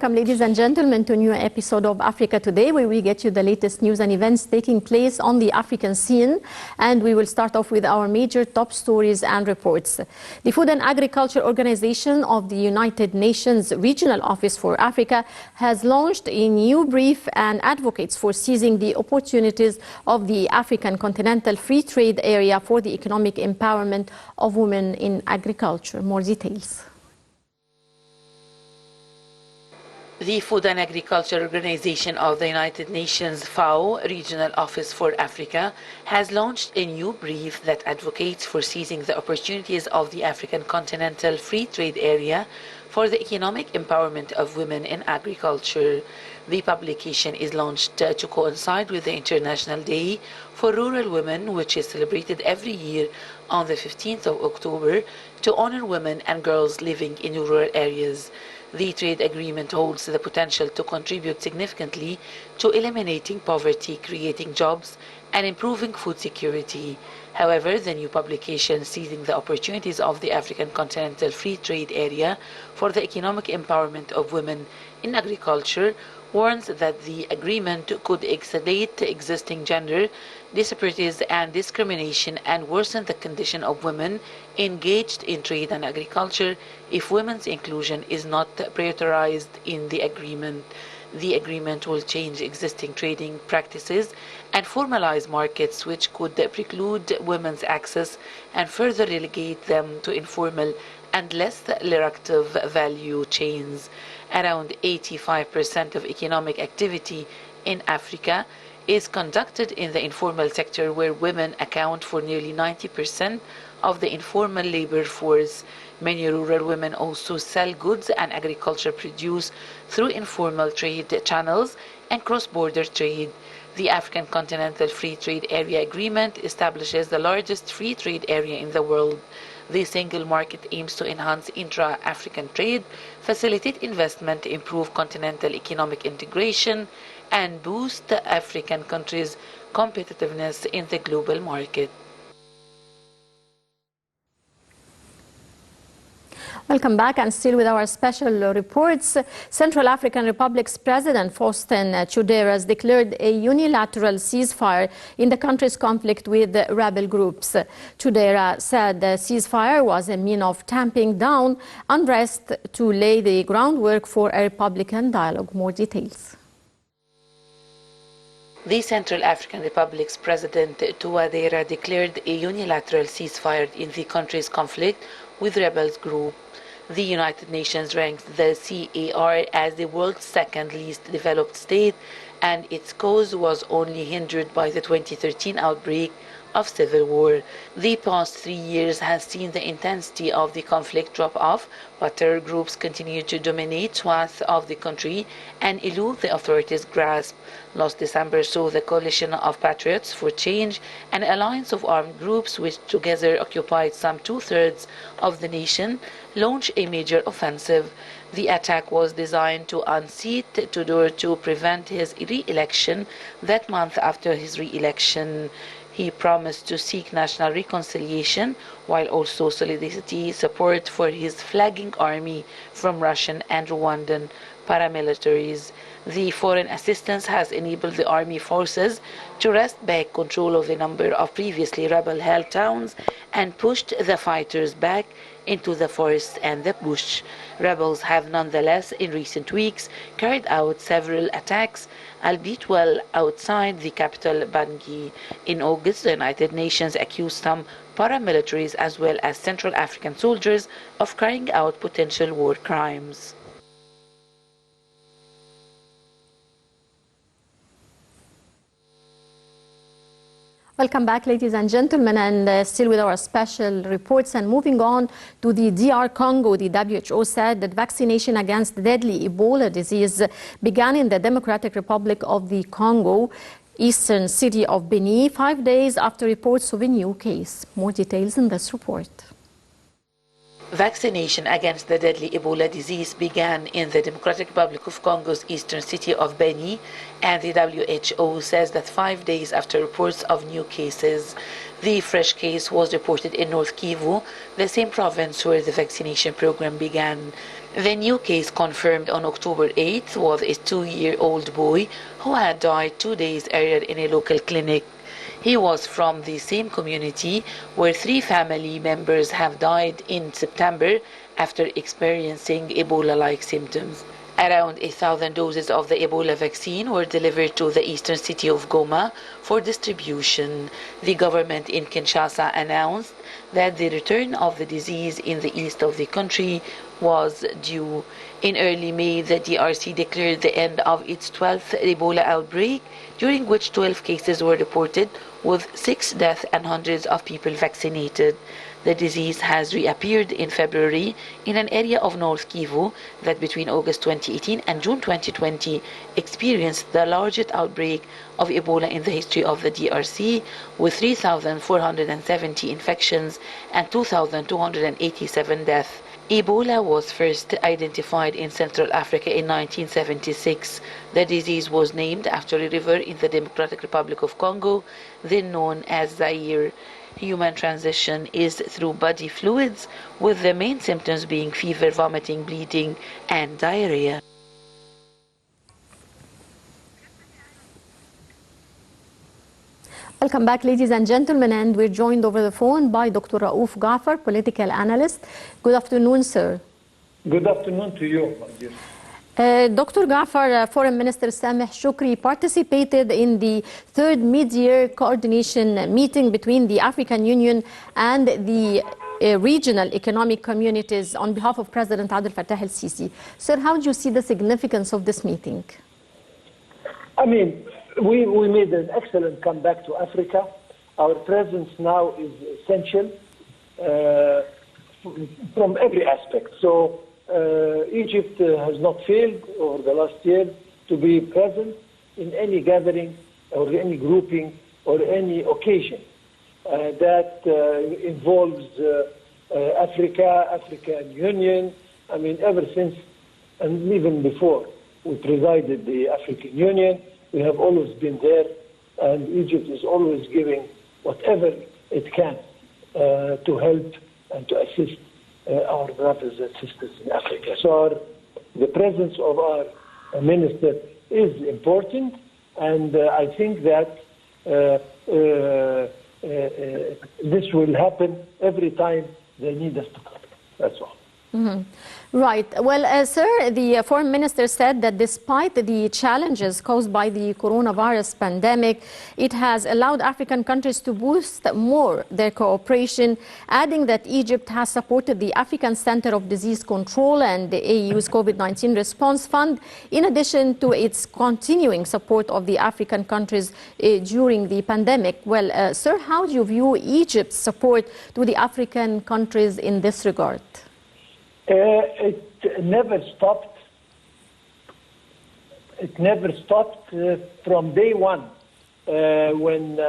welcome, ladies and gentlemen, to a new episode of Africa Today, where we get you the latest news and events taking place on the African scene. And we will start off with our major top stories and reports. The Food and Agriculture Organization of the United Nations Regional Office for Africa has launched a new brief and advocates for seizing the opportunities of the African Continental Free Trade Area for the economic empowerment of women in agriculture. More details. The Food and Agriculture Organization of the United Nations, FAO, Regional Office for Africa, has launched a new brief that advocates for seizing the opportunities of the African Continental Free Trade Area for the economic empowerment of women in agriculture. The publication is launched to coincide with the International Day for Rural Women, which is celebrated every year on the 15th of October to honor women and girls living in rural areas. The trade agreement holds the potential to contribute significantly to eliminating poverty, creating jobs, and improving food security. However, the new publication seizing the opportunities of the African Continental Free Trade Area for the economic empowerment of women in agriculture warns that the agreement could exacerbate existing gender disparities and discrimination and worsen the condition of women engaged in trade and agriculture if women's inclusion is not prioritized in the agreement. The agreement will change existing trading practices and formalize markets which could preclude women's access and further relegate them to informal and less lucrative value chains. Around 85% of economic activity in Africa is conducted in the informal sector, where women account for nearly 90% of the informal labor force. Many rural women also sell goods and agriculture produce through informal trade channels and cross-border trade. The African Continental Free Trade Area Agreement establishes the largest free trade area in the world. The single market aims to enhance intra-African trade, facilitate investment, improve continental economic integration, and boost African countries' competitiveness in the global market. Welcome back, and still with our special reports. Central African Republic's President Faustin Tudera has declared a unilateral ceasefire in the country's conflict with rebel groups. Tudera said the ceasefire was a means of tamping down unrest to lay the groundwork for a Republican dialogue. More details. The Central African Republic's President Touadera declared a unilateral ceasefire in the country's conflict with rebels group. The United Nations ranks the CAR as the world's second least developed state, and its cause was only hindered by the 2013 outbreak of civil war. The past 3 years has seen the intensity of the conflict drop off, but terror groups continue to dominate swaths of the country and elude the authorities' grasp. Last December saw the Coalition of Patriots for Change, an alliance of armed groups which together occupied some 2/3 of the nation, launch a major offensive. The attack was designed to unseat Tudor to prevent his re-election that month. After his re-election, he promised to seek national reconciliation while also solidity support for his flagging army from Russian and Rwandan paramilitaries. The foreign assistance has enabled the army forces to wrest back control of a number of previously rebel-held towns and pushed the fighters back into the forest and the bush. Rebels have nonetheless in recent weeks carried out several attacks, albeit well outside the capital Bangui. In August, the United Nations accused some paramilitaries as well as Central African soldiers of carrying out potential war crimes. Welcome back, ladies and gentlemen, and still with our special reports and moving on to the DR Congo. The WHO said that vaccination against deadly Ebola disease began in the Democratic Republic of the Congo, eastern city of Beni, 5 days after reports of a new case. More details in this report. Vaccination against the deadly Ebola disease began in the Democratic Republic of Congo's eastern city of Beni, and the WHO says that 5 days after reports of new cases. The fresh case was reported in North Kivu, the same province where the vaccination program began. The new case confirmed on October 8th was a 2-year-old boy who had died 2 days earlier in a local clinic. He was from the same community where 3 family members have died in September after experiencing Ebola-like symptoms. Around 1,000 doses of the Ebola vaccine were delivered to the eastern city of Goma for distribution. The government in Kinshasa announced that the return of the disease in the east of the country was due. In early May, the DRC declared the end of its 12th Ebola outbreak, during which 12 cases were reported, with 6 deaths and hundreds of people vaccinated. The disease has reappeared in February in an area of North Kivu that between August 2018 and June 2020 experienced the largest outbreak of Ebola in the history of the DRC, with 3,470 infections and 2,287 deaths. Ebola was first identified in Central Africa in 1976. The disease was named after a river in the Democratic Republic of Congo, then known as Zaire. Human transmission is through body fluids, with the main symptoms being fever, vomiting, bleeding, and diarrhea. Welcome back, ladies and gentlemen, and we're joined over the phone by Dr. Raouf Ghaffar, political analyst. Good afternoon, sir. Good afternoon to you, my dear. Dr. Ghaffar, Foreign Minister Sameh Shoukry participated in the third mid-year coordination meeting between the African Union and the regional economic communities on behalf of President Abdel Fattah el-Sisi. Sir, how do you see the significance of this meeting? I mean, we made an excellent comeback to Africa. Our presence now is essential from every aspect. So Egypt has not failed over the last year to be present in any gathering or any grouping or any occasion that involves Africa, African Union. I mean, ever since and even before we presided the African Union, we have always been there, and Egypt is always giving whatever it can to help and to assist our brothers and sisters in Africa. So the presence of our minister is important, and I think that this will happen every time they need us to come. That's all. Mm-hmm. Right. Well, sir, the foreign minister said that despite the challenges caused by the coronavirus pandemic, it has allowed African countries to boost more their cooperation, adding that Egypt has supported the African Center of Disease Control and the AU's COVID-19 Response Fund, in addition to its continuing support of the African countries during the pandemic. Well, sir, how do you view Egypt's support to the African countries in this regard? It never stopped. It never stopped from day one when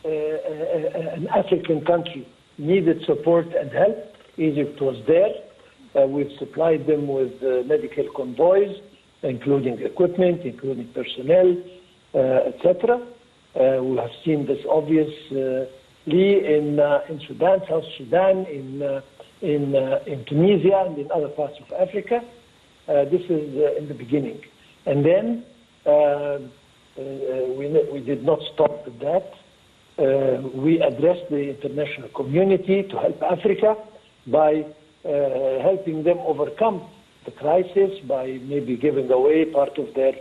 an African country needed support and help. Egypt was there. We've supplied them with medical convoys, including equipment, including personnel, etc. We have seen this obviously in Sudan, South Sudan, in Tunisia and in other parts of Africa. This is in the beginning. And then we did not stop with that. We addressed the international community to help Africa by helping them overcome the crisis, by maybe giving away part of their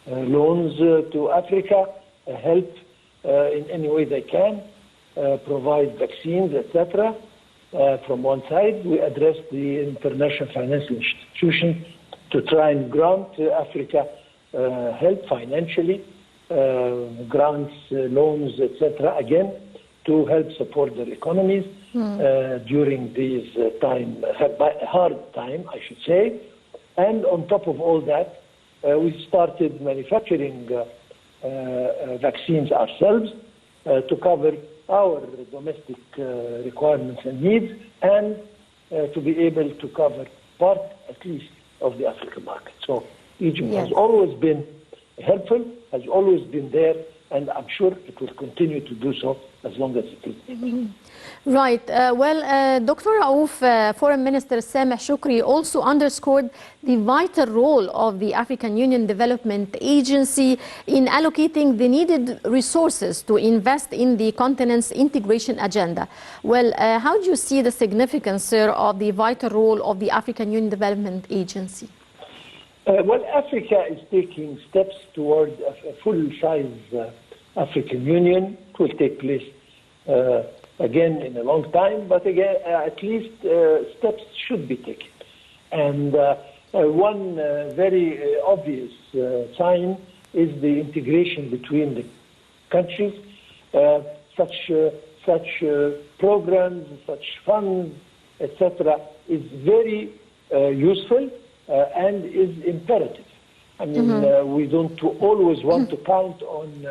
loans to Africa, help in any way they can, provide vaccines, etc. From one side, we addressed the international financial institution to try and grant Africa help financially, grants, loans, etc. Again, to help support their economies during these hard time, I should say. And on top of all that, we started manufacturing vaccines ourselves to cover our domestic requirements and needs, and to be able to cover part, at least, of the African market. So Egypt has always been helpful, has always been there, and I'm sure it will continue to do so as long as it is. Right. Dr. Raouf, Foreign Minister Sameh Shoukry also underscored the vital role of the African Union Development Agency in allocating the needed resources to invest in the continent's integration agenda. How do you see the significance, sir, of the vital role of the African Union Development Agency? Africa is taking steps toward a full-size African Union. It will take place again in a long time, but again, at least steps should be taken. And one very obvious sign is the integration between the countries. Such programs, such funds, etc., is very useful and is imperative. I mean, we don't always want to count on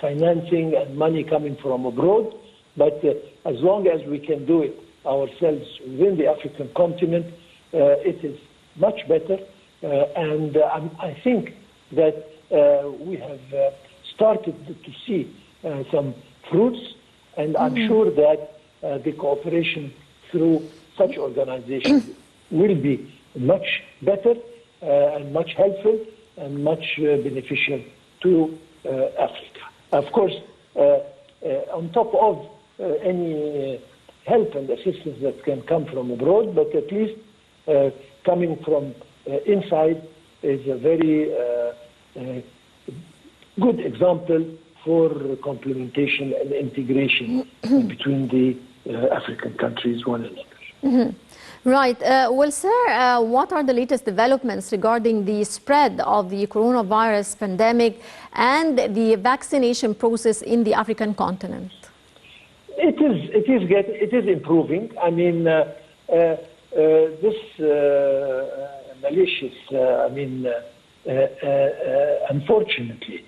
financing and money coming from abroad, but as long as we can do it ourselves within the African continent, it is much better. And I think that we have started to see some fruits, and I'm sure that the cooperation through such organizations will be much better and much helpful and much beneficial to Africa. Of course, on top of any help and assistance that can come from abroad, but at least coming from inside is a very good example for complementation and integration between the African countries, one another. Right. Sir, what are the latest developments regarding the spread of the coronavirus pandemic and the vaccination process in the African continent? It is improving. I mean, this malicious, unfortunately,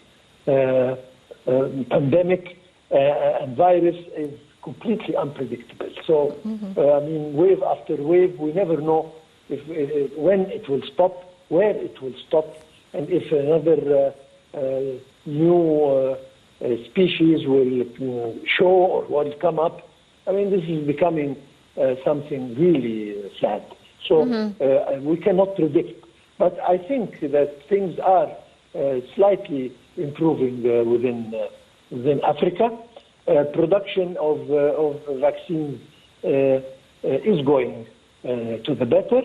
pandemic and virus is completely unpredictable. So, wave after wave, we never know when it will stop, where it will stop, and if another new species will show or will come up. I mean, this is becoming something really sad. So we cannot predict. But I think that things are slightly improving within Africa. Production of vaccines is going to the better.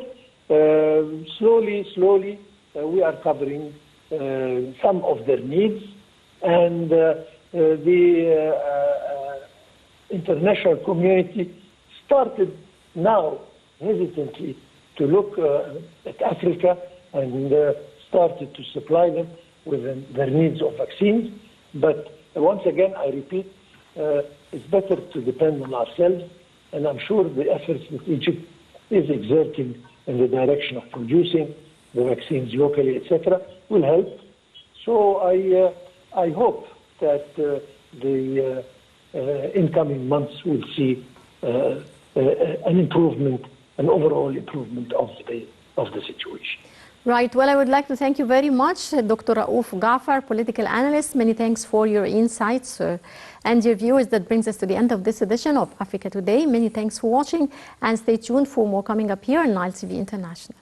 Slowly, we are covering some of their needs. And the international community started now hesitantly to look at Africa and started to supply them with their needs of vaccines. But once again, I repeat, it's better to depend on ourselves, and I'm sure the efforts that Egypt is exerting in the direction of producing the vaccines locally, etc., will help. So I hope that the incoming months will see an improvement, an overall improvement of the situation. Right. Well, I would like to thank you very much, Dr. Raouf Ghaffar, political analyst. Many thanks for your insights and your viewers. That brings us to the end of this edition of Africa Today. Many thanks for watching, and stay tuned for more coming up here on Nile TV International.